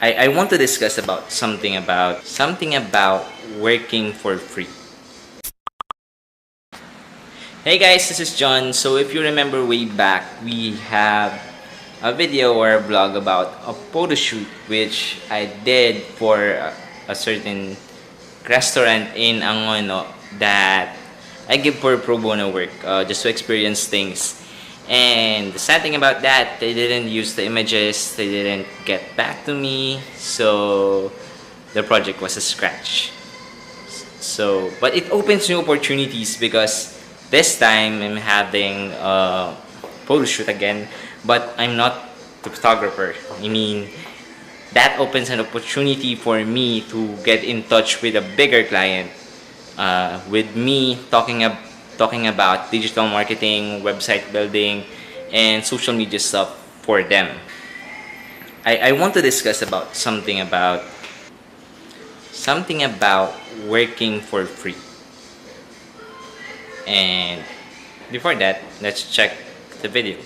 I want to discuss about something about working for free. Hey guys, this is John. So if you remember way back, we have a video or a vlog about a photo shoot which I did for a certain restaurant in Angono that I give for pro bono work, just to experience things. And the sad thing about that, they didn't use the images, they didn't get back to me, so the project was a scratch. So, but it opens new opportunities because this time I'm having a photo shoot again, but I'm not the photographer. I mean, that opens an opportunity for me to get in touch with a bigger client, with me talking about digital marketing, website building, and social media stuff for them. I want to discuss about something about working for free. And before that, let's check the video.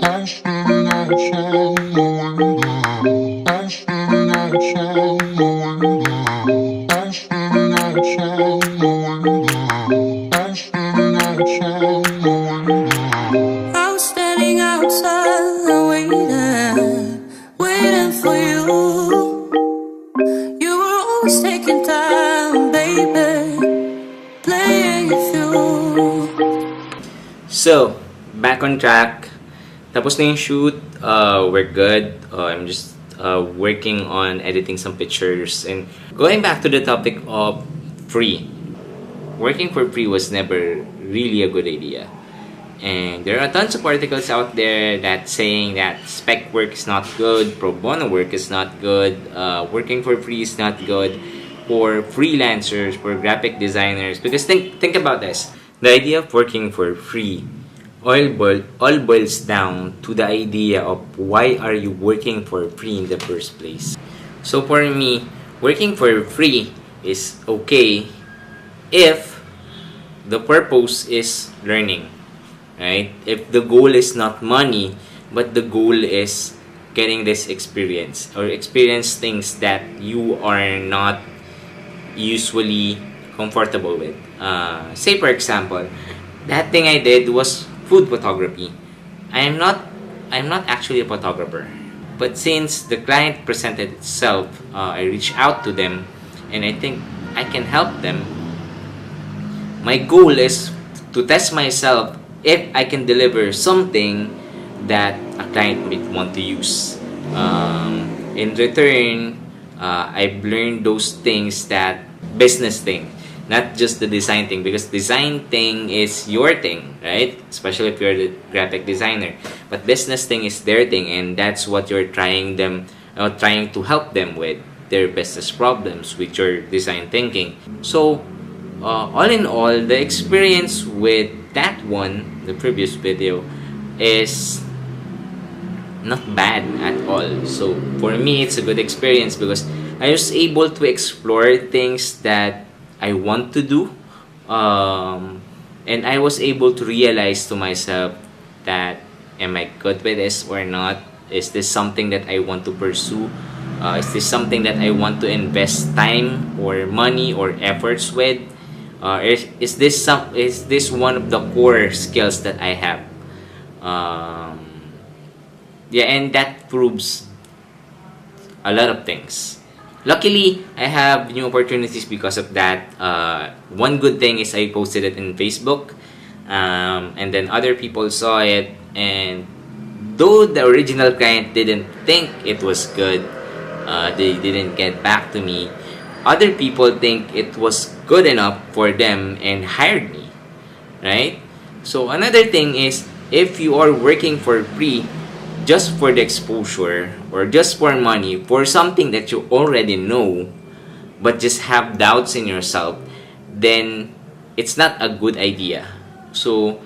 I'm standing outside my window. I'm standing outside my window. I'm standing outside my window. I'm standing outside my window. I'm standing outside waiting for you. You were always taking time, baby, playing it through. So, back on track. Tapos na yung shoot, we're good. I'm just working on editing some pictures. And going back to the topic of free. Working for free was never really a good idea. And there are tons of articles out there that saying that spec work is not good, pro bono work is not good, working for free is not good for freelancers, for graphic designers. Because think about this. The idea of working for free all boils down to the idea of why are you working for free in the first place. So for me, working for free is okay if the purpose is learning, right? If the goal is not money, but the goal is getting this experience or experience things that you are not usually comfortable with. Say for example, that thing I did was food photography. I'm not actually a photographer, but since the client presented itself, I reached out to them, and I think I can help them. My goal is to test myself if I can deliver something that a client might want to use. In return, I've learned those things, that business thing, not just the design thing, because design thing is your thing, right? Especially if you're the graphic designer. But business thing is their thing, and that's what you're trying to help them with, their business problems with your design thinking. So, all in all, the experience with that one, the previous video, is not bad at all. So, for me, it's a good experience because I was able to explore things that I want to do, and I was able to realize to myself that am I good with this or not? Is this something that I want to pursue? Is this something that I want to invest time or money or efforts with? Is this one of the core skills that I have? Yeah, and that proves a lot of things. Luckily, I have new opportunities because of that. One good thing is I posted it in Facebook, and then other people saw it, and though the original client didn't think it was good, they didn't get back to me, other people think it was good enough for them and hired me, right? So another thing is, if you are working for free just for the exposure or just for money for something that you already know but just have doubts in yourself, then it's not a good idea. So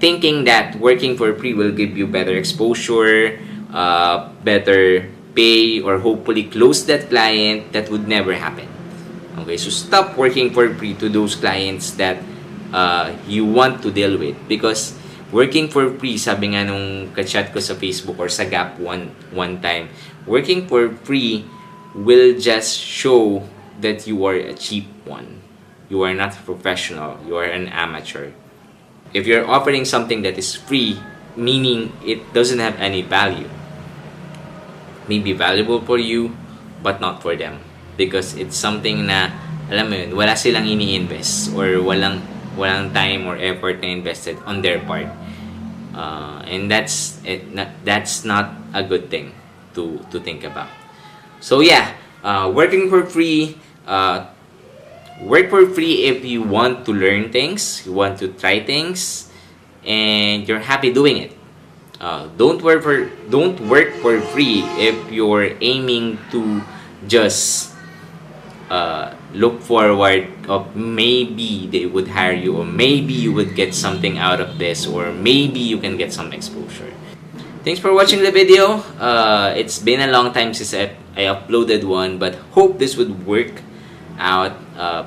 thinking that working for free will give you better exposure, better pay, or hopefully close that client, that would never happen. Okay, so stop working for free to those clients that you want to deal with, because Working for free, sabi nga nung kachat ko sa Facebook or sa Gap one time, working for free will just show that you are a cheap one. You are not professional. You are an amateur. If you're offering something that is free, meaning it doesn't have any value, may be valuable for you, but not for them. Because it's something na, alam mo yun, wala silang ini-invest or walang time or effort na invested on their part. And that's not a good thing to think about. So yeah, working for free, work for free if you want to learn things, you want to try things, and you're happy doing it. Don't work for free if you're aiming to just look forward of maybe they would hire you, or maybe you would get something out of this, or maybe you can get some exposure. Thanks for watching the video. It's been a long time since I uploaded one, but hope this would work out.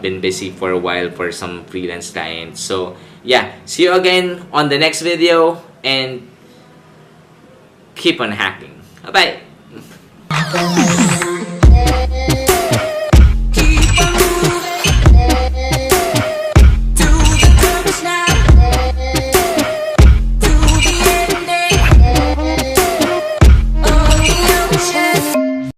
Been busy for a while for some freelance clients. So yeah, see you again on the next video, and keep on hacking. Bye-bye.